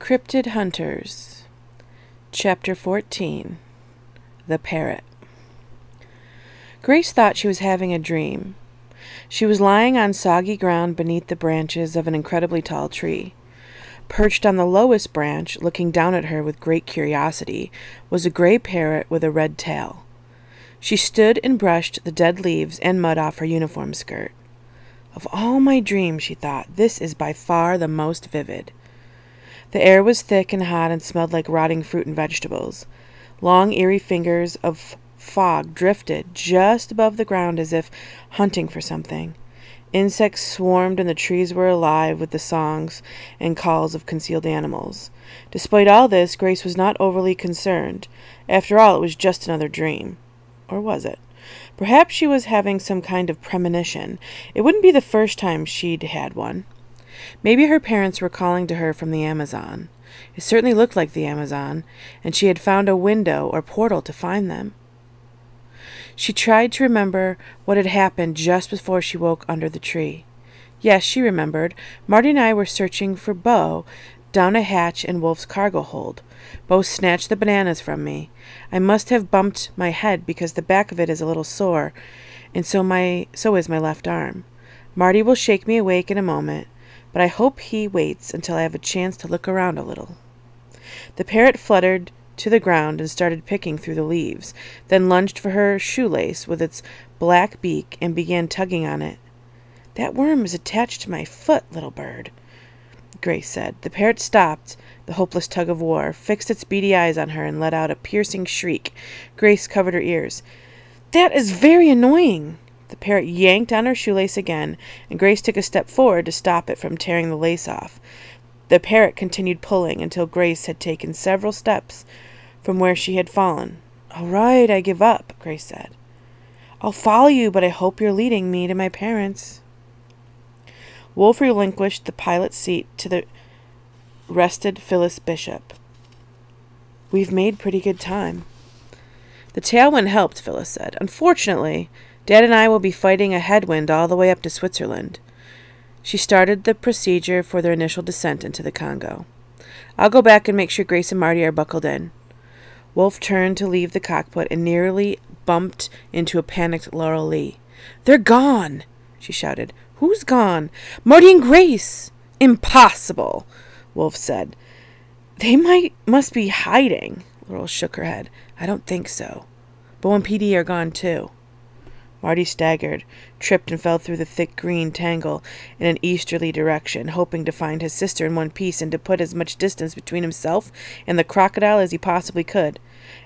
Cryptid Hunters, Chapter 14, The Parrot. Grace thought she was having a dream. She was lying on soggy ground beneath the branches of an incredibly tall tree. Perched on the lowest branch, looking down at her with great curiosity, was a gray parrot with a red tail. She stood and brushed the dead leaves and mud off her uniform skirt. Of all my dreams, she thought, this is by far the most vivid. The air was thick and hot and smelled like rotting fruit and vegetables. Long, eerie fingers of fog drifted just above the ground as if hunting for something. Insects swarmed and the trees were alive with the songs and calls of concealed animals. Despite all this, Grace was not overly concerned. After all, it was just another dream. Or was it? Perhaps she was having some kind of premonition. It wouldn't be the first time she'd had one. Maybe her parents were calling to her from the Amazon. It certainly looked like the Amazon, and she had found a window or portal to find them. She tried to remember what had happened just before she woke under the tree. Yes, she remembered. Marty and I were searching for Bo down a hatch in Wolf's cargo hold. Bo snatched the bananas from me. I must have bumped my head because the back of it is a little sore, and so is my left arm. Marty will shake me awake in a moment, but I hope he waits until I have a chance to look around a little. The parrot fluttered to the ground and started picking through the leaves, then lunged for her shoelace with its black beak and began tugging on it. "That worm is attached to my foot, little bird," Grace said. The parrot stopped the hopeless tug of war, fixed its beady eyes on her, and let out a piercing shriek. Grace covered her ears. "That is very annoying." The parrot yanked on her shoelace again, and Grace took a step forward to stop it from tearing the lace off. The parrot continued pulling until Grace had taken several steps from where she had fallen. "All right, I give up," Grace said. "I'll follow you, but I hope you're leading me to my parents." Wolf relinquished the pilot's seat to the rested Phyllis Bishop. "We've made pretty good time." "The tailwind helped," Phyllis said. "Unfortunately, Dad and I will be fighting a headwind all the way up to Switzerland." She started the procedure for their initial descent into the Congo. "I'll go back and make sure Grace and Marty are buckled in." Wolf turned to leave the cockpit and nearly bumped into a panicked Laurel Lee. "They're gone!" she shouted. "Who's gone?" "Marty and Grace!" "Impossible!" Wolf said. "They must be hiding." Laurel shook her head. "I don't think so. Bo and PD are gone too." Marty staggered, tripped, and fell through the thick green tangle in an easterly direction, hoping to find his sister in one piece and to put as much distance between himself and the crocodile as he possibly could.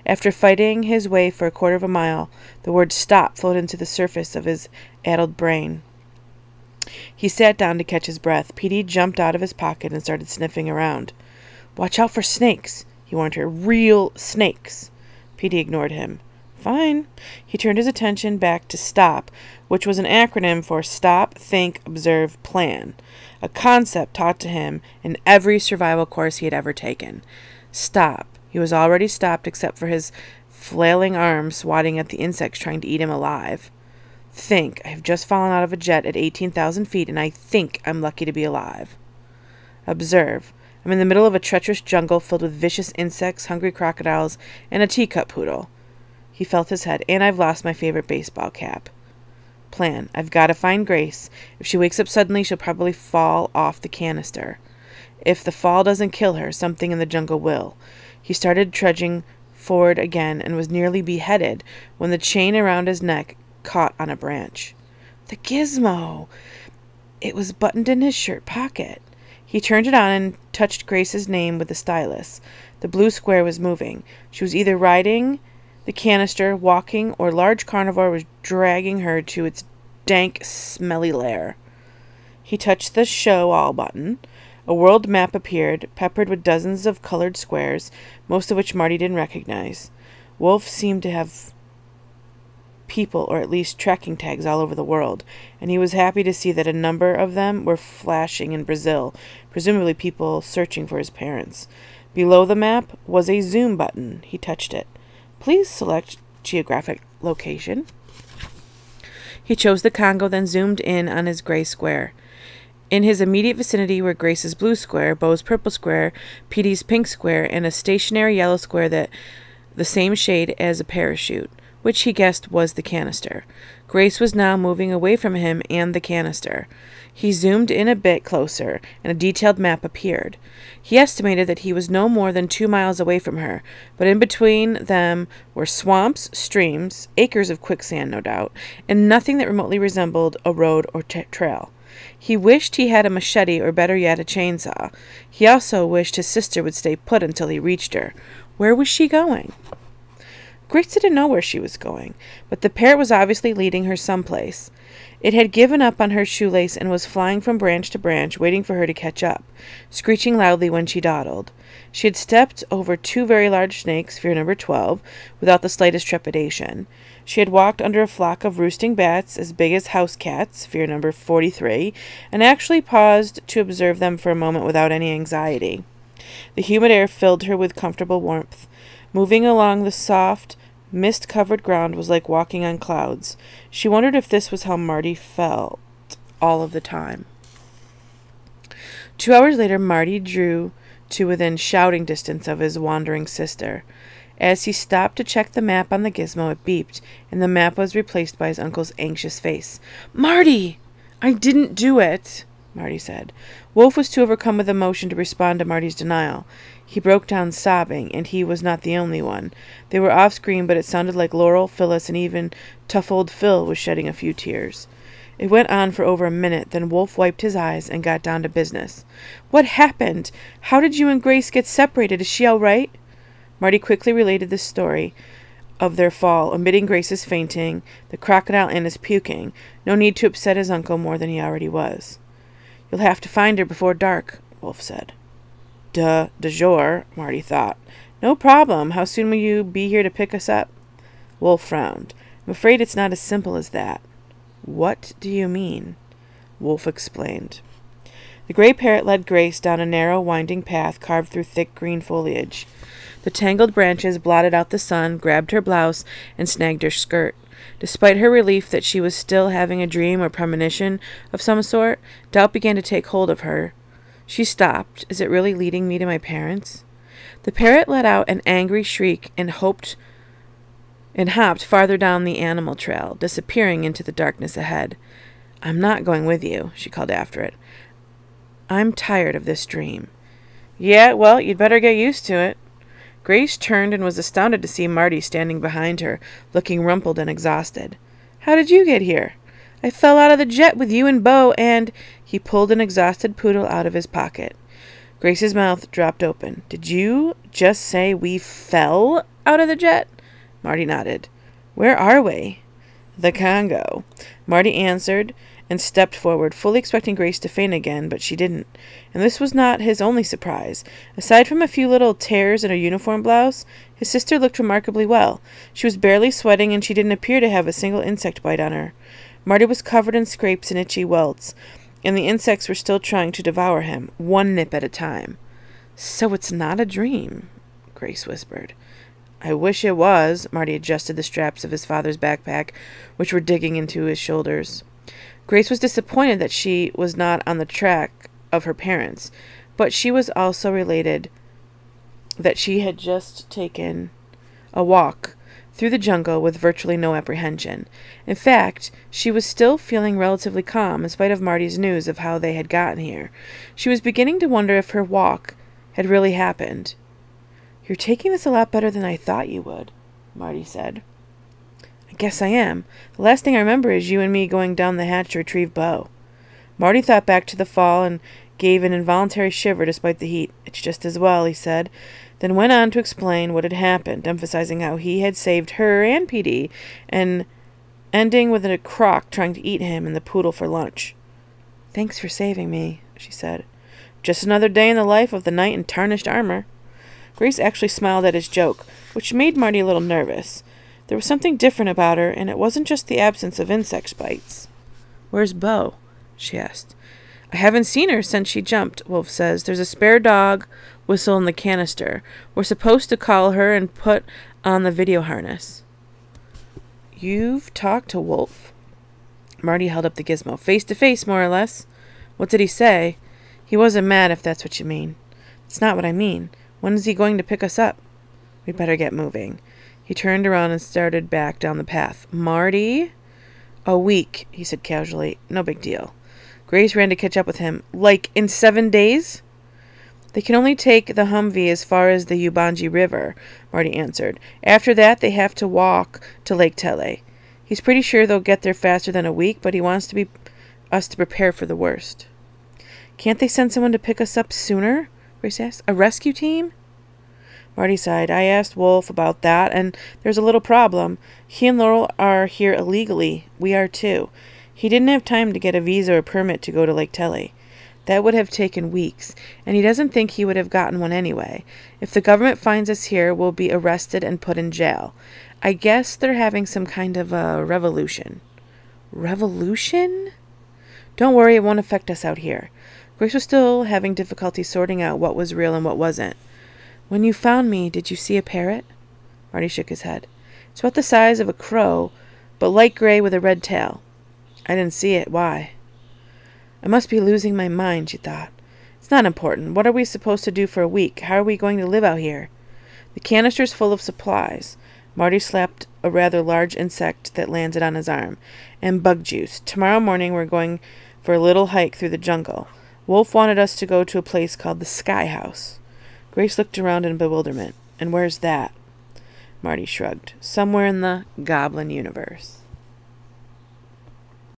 After fighting his way for a quarter of a mile, the word "stop" floated into the surface of his addled brain. He sat down to catch his breath. PD jumped out of his pocket and started sniffing around. "Watch out for snakes," he warned her. "Real snakes." PD ignored him. "Fine." He turned his attention back to STOP, which was an acronym for Stop, Think, Observe, Plan, a concept taught to him in every survival course he had ever taken. Stop. He was already stopped except for his flailing arms swatting at the insects trying to eat him alive. Think. I have just fallen out of a jet at 18,000 feet, and I think I'm lucky to be alive. Observe. I'm in the middle of a treacherous jungle filled with vicious insects, hungry crocodiles, and a teacup poodle. He felt his head. "And I've lost my favorite baseball cap." Plan. I've got to find Grace. If she wakes up suddenly, she'll probably fall off the canister. If the fall doesn't kill her, something in the jungle will. He started trudging forward again and was nearly beheaded when the chain around his neck caught on a branch. The gizmo! It was buttoned in his shirt pocket. He turned it on and touched Grace's name with the stylus. The blue square was moving. She was either riding the canister, walking, or large carnivore was dragging her to its dank, smelly lair. He touched the Show All button. A world map appeared, peppered with dozens of colored squares, most of which Marty didn't recognize. Wolf seemed to have people, or at least tracking tags, all over the world, and he was happy to see that a number of them were flashing in Brazil, presumably people searching for his parents. Below the map was a zoom button. He touched it. "Please select geographic location." He chose the Congo, then zoomed in on his gray square. In his immediate vicinity were Grace's blue square, Beau's purple square, Petey's pink square, and a stationary yellow square that the same shade as a parachute, which he guessed was the canister. Grace was now moving away from him and the canister. He zoomed in a bit closer, and a detailed map appeared. He estimated that he was no more than 2 miles away from her, but in between them were swamps, streams, acres of quicksand, no doubt, and nothing that remotely resembled a road or trail. He wished he had a machete, or better yet, a chainsaw. He also wished his sister would stay put until he reached her. Where was she going? Grace didn't know where she was going, but the parrot was obviously leading her someplace. It had given up on her shoelace and was flying from branch to branch, waiting for her to catch up, screeching loudly when she dawdled. She had stepped over 2 very large snakes, fear number 12, without the slightest trepidation. She had walked under a flock of roosting bats as big as house cats, fear number 43, and actually paused to observe them for a moment without any anxiety. The humid air filled her with comfortable warmth. Moving along the soft, mist-covered ground was like walking on clouds. She wondered if this was how Marty felt all of the time. 2 hours later, Marty drew to within shouting distance of his wandering sister. As he stopped to check the map on the gizmo, it beeped, and the map was replaced by his uncle's anxious face. "Marty! I didn't do it," Marty said. Wolf was too overcome with emotion to respond to Marty's denial. He broke down sobbing, and he was not the only one. They were off-screen, but it sounded like Laurel, Phyllis, and even tough old Phil was shedding a few tears. It went on for over a minute, then Wolf wiped his eyes and got down to business. "What happened? How did you and Grace get separated? Is she all right?" Marty quickly related the story of their fall, omitting Grace's fainting, the crocodile, and his puking. No need to upset his uncle more than he already was. "You'll have to find her before dark," Wolf said. De jour, Marty thought. "No problem. How soon will you be here to pick us up?" Wolf frowned. "I'm afraid it's not as simple as that." "What do you mean?" Wolf explained. The gray parrot led Grace down a narrow, winding path carved through thick green foliage. The tangled branches blotted out the sun, grabbed her blouse, and snagged her skirt. Despite her relief that she was still having a dream or premonition of some sort, doubt began to take hold of her. She stopped. "Is it really leading me to my parents?" The parrot let out an angry shriek and hopped farther down the animal trail, disappearing into the darkness ahead. "I'm not going with you," she called after it. "I'm tired of this dream." "Yeah, well, you'd better get used to it." Grace turned and was astounded to see Marty standing behind her, looking rumpled and exhausted. "How did you get here?" "I fell out of the jet with you and Beau, and—" He pulled an exhausted poodle out of his pocket. Grace's mouth dropped open. "Did you just say we fell out of the jet?" Marty nodded. "Where are we?" "The Congo," Marty answered and stepped forward, fully expecting Grace to faint again, but she didn't. And this was not his only surprise. Aside from a few little tears in her uniform blouse, his sister looked remarkably well. She was barely sweating, and she didn't appear to have a single insect bite on her. Marty was covered in scrapes and itchy welts, and the insects were still trying to devour him, one nip at a time. "So it's not a dream," Grace whispered. "I wish it was." Marty adjusted the straps of his father's backpack, which were digging into his shoulders. Grace was disappointed that she was not on the track of her parents, but she was also related that she had just taken a walk through the jungle with virtually no apprehension. In fact, she was still feeling relatively calm in spite of Marty's news of how they had gotten here. She was beginning to wonder if her walk had really happened. "You're taking this a lot better than I thought you would," Marty said. "I guess I am. The last thing I remember is you and me going down the hatch to retrieve Beau." Marty thought back to the fall and gave an involuntary shiver despite the heat. "It's just as well," he said, then went on to explain what had happened, emphasizing how he had saved her and PD, and ending with a croc trying to eat him and the poodle for lunch. "Thanks for saving me," she said. "Just another day in the life of the knight in tarnished armor." Grace actually smiled at his joke, which made Marty a little nervous. There was something different about her, and it wasn't just the absence of insect bites. "Where's Beau?" she asked. "I haven't seen her since she jumped," Wolf says. "There's a spare dog whistle in the canister. We're supposed to call her and put on the video harness." "You've talked to Wolf?" Marty held up the gizmo. "Face to face, more or less." What did he say? He wasn't mad, if that's what you mean. It's not what I mean. When is he going to pick us up? We'd better get moving. He turned around and started back down the path. Marty? A week, he said casually. No big deal. Grace ran to catch up with him. Like in 7 days? They can only take the Humvee as far as the Ubangi River, Marty answered. After that, they have to walk to Lake Tele. He's pretty sure they'll get there faster than a week, but he wants us to prepare for the worst. Can't they send someone to pick us up sooner? Grace asked. A rescue team? Marty sighed. I asked Wolf about that, and there's a little problem. He and Laurel are here illegally. We are too. He didn't have time to get a visa or permit to go to Lake Tele. That would have taken weeks, and he doesn't think he would have gotten one anyway. If the government finds us here, we'll be arrested and put in jail. I guess they're having some kind of a revolution. Revolution? Don't worry, it won't affect us out here. Grace was still having difficulty sorting out what was real and what wasn't. When you found me, did you see a parrot? Marty shook his head. It's about the size of a crow, but light gray with a red tail. I didn't see it. Why? I must be losing my mind, she thought. It's not important. What are we supposed to do for a week? How are we going to live out here? The canister's full of supplies. Marty slapped a rather large insect that landed on his arm. And bug juice. Tomorrow morning we're going for a little hike through the jungle. Wolf wanted us to go to a place called the Sky House. Grace looked around in bewilderment. And where's that? Marty shrugged. Somewhere in the goblin universe.